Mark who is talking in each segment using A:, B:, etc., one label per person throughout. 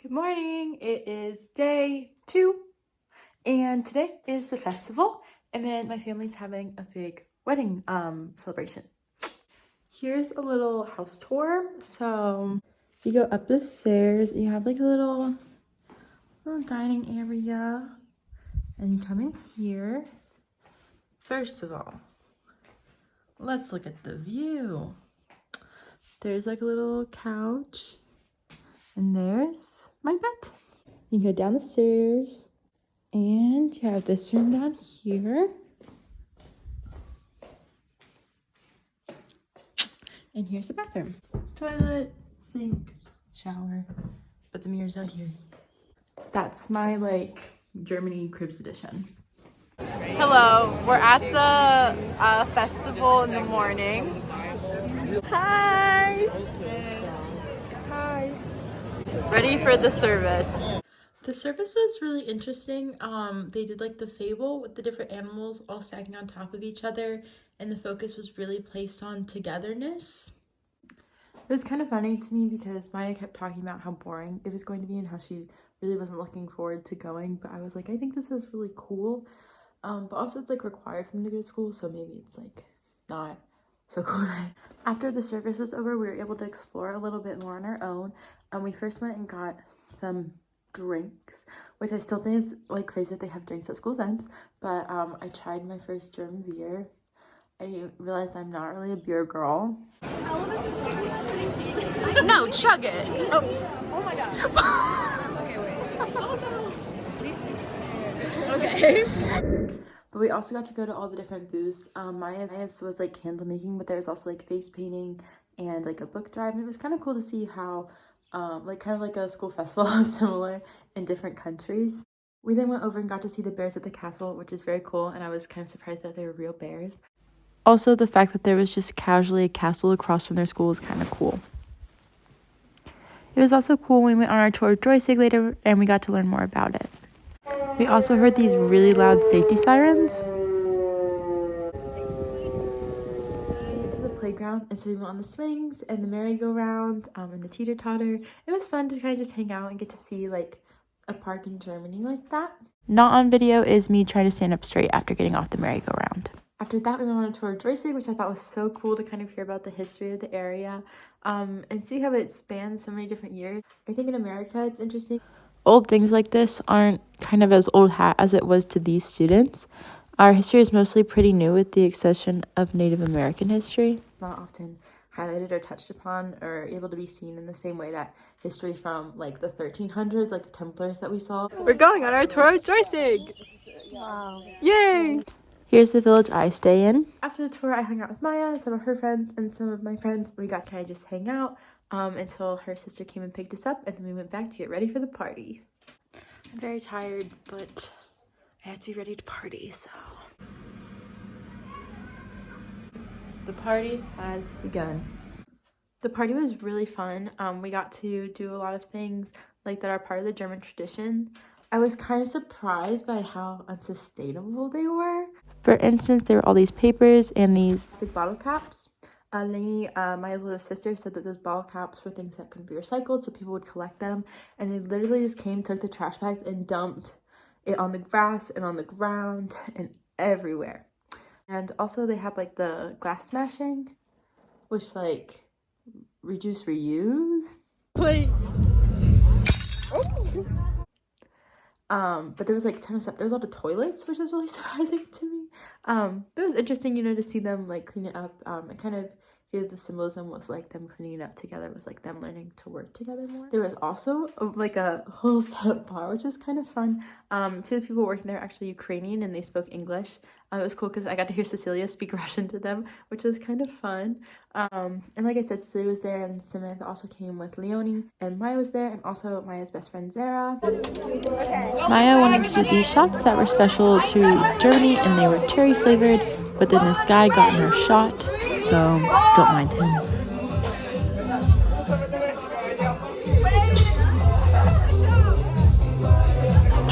A: Good morning. It is day 2 and today is the festival, and then my family's having a big wedding celebration. Here's a little house tour. So you go up the stairs, you have like a little dining area, and you come in here. First of all, let's look at the view. There's like a little couch, and there's my bed. You go down the stairs, and you have this room down here. And here's the bathroom. Toilet, sink, shower, but the mirror's out here. That's my Germany cribs edition. Hello, we're at the festival in the morning. Hi! Hi! Ready for the service. The service was really interesting. They did like the fable with the different animals all stacking on top of each other, and the focus was really placed on togetherness. It was kind of funny to me because Maya kept talking about how boring it was going to be and how she really wasn't looking forward to going, but I was like, I think this is really cool. But also it's like required for them to go to school, so maybe it's like not so cool. After the service was over, we were able to explore a little bit more on our own. We first went and got some drinks, which I still think is like crazy that they have drinks at school events, but I tried my first German beer. I realized I'm not really a beer girl. No, chug it.
B: Oh my god. Okay, wait. Oh no. Okay.
A: But we also got to go to all the different booths. Maya's was like candle making, but there was also like face painting and like a book drive, and it was kind of cool to see how kind of like a school festival similar in different countries. We then went over and got to see the bears at the castle, which is very cool, and I was kind of surprised that they were real bears. Also, the fact that there was just casually a castle across from their school was kind of cool. It was also cool when we went on our tour of Joystick later, and we got to learn more about it. We also heard these really loud safety sirens. We went to the playground, and so we went on the swings and the merry-go-round and the teeter-totter. It was fun to kind of just hang out and get to see like a park in Germany like that. Not on video is me trying to stand up straight after getting off the merry-go-round. After that, we went on a tour of Joystick, which I thought was so cool to kind of hear about the history of the area and see how it spans so many different years. I think in America, it's interesting. Old things like this aren't kind of as old hat as it was to these students. Our history is mostly pretty new with the exception of Native American history. Not often highlighted or touched upon or able to be seen in the same way that history from like the 1300s, like the Templars that we saw. We're going on our tour of Joystick! Wow. Yay! Here's the village I stay in. After the tour, I hung out with Maya, some of her friends, and some of my friends. We got to kind of just hang out until her sister came and picked us up, and then we went back to get ready for the party. I'm very tired, but I have to be ready to party, so. The party has begun. The party was really fun. We got to do a lot of things like that are part of the German tradition. I was kind of surprised by how unsustainable they were. For instance, there were all these papers and these plastic bottle caps. Lainey, my little sister, said that those bottle caps were things that couldn't be recycled, so people would collect them. And they literally just came, took the trash bags, and dumped it on the grass and on the ground and everywhere. And also they had like the glass smashing, which like reduce, reuse. Wait. But there was like a ton of stuff. There was a lot of toilets, which was really surprising to me. But it was interesting, to see them like clean it up. And kind of hear the symbolism was like them cleaning it up together, was like them learning to work together more. There was also like a whole setup bar, which is kind of fun. Two of the people working there are actually Ukrainian and they spoke English. It was cool because I got to hear Cecilia speak Russian to them, which was kind of fun. And like I said, Cecilia was there, and Samantha also came with Leonie, and Maya was there, and also Maya's best friend Zara. Maya wanted to do these shots that were special to Germany, and they were cherry flavored, but then this guy got in her shot, so don't mind him.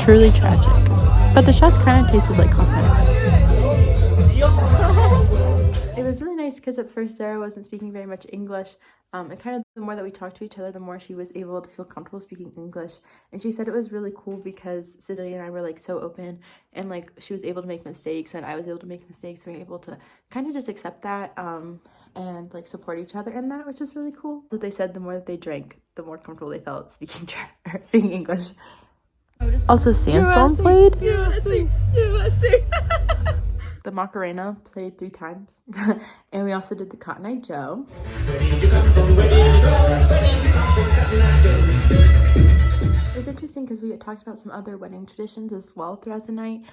A: Truly tragic, but the shots kind of tasted like cough medicine. It was really nice nice because at first Sarah wasn't speaking very much English. And kind of the more that we talked to each other, the more she was able to feel comfortable speaking English. And she said it was really cool because Cecilia and I were like so open, and like she was able to make mistakes and I was able to make mistakes. We were able to kind of just accept that and like support each other in that, which is really cool. But they said the more that they drank, the more comfortable they felt speaking speaking English. Also, Sandstorm played.
B: USA.
A: The Macarena played 3 times. And we also did the Cotton Eye Joe. It was interesting because we had talked about some other wedding traditions as well throughout the night.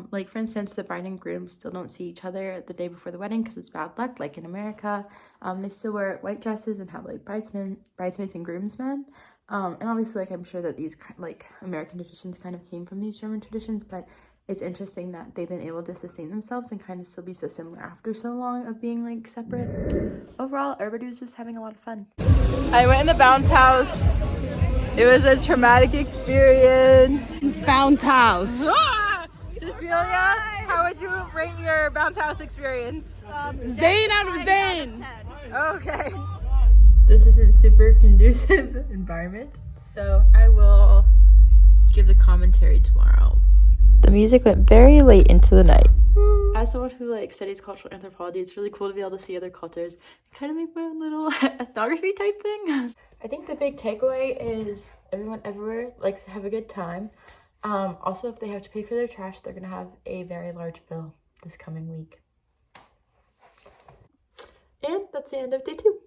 A: Like for instance, the bride and groom still don't see each other the day before the wedding because it's bad luck, like in America. They still wear white dresses and have like bridesmaids and groomsmen. And obviously, like I'm sure that these like American traditions kind of came from these German traditions, but it's interesting that they've been able to sustain themselves and kind of still be so similar after so long of being like separate. Overall, everybody was just having a lot of fun. I went in the bounce house. It was a traumatic experience.
B: It's bounce house.
A: Cecilia, how would you rate your bounce house experience?
B: Zane out of Zane.
A: Okay. This isn't super conducive environment, so I will give the commentary tomorrow. The music went very late into the night. As someone who like studies cultural anthropology, it's really cool to be able to see other cultures and kind of make my own little ethnography type thing. I think the big takeaway is everyone everywhere likes to have a good time. Also, if they have to pay for their trash, they're gonna have a very large bill this coming week. And that's the end of day 2.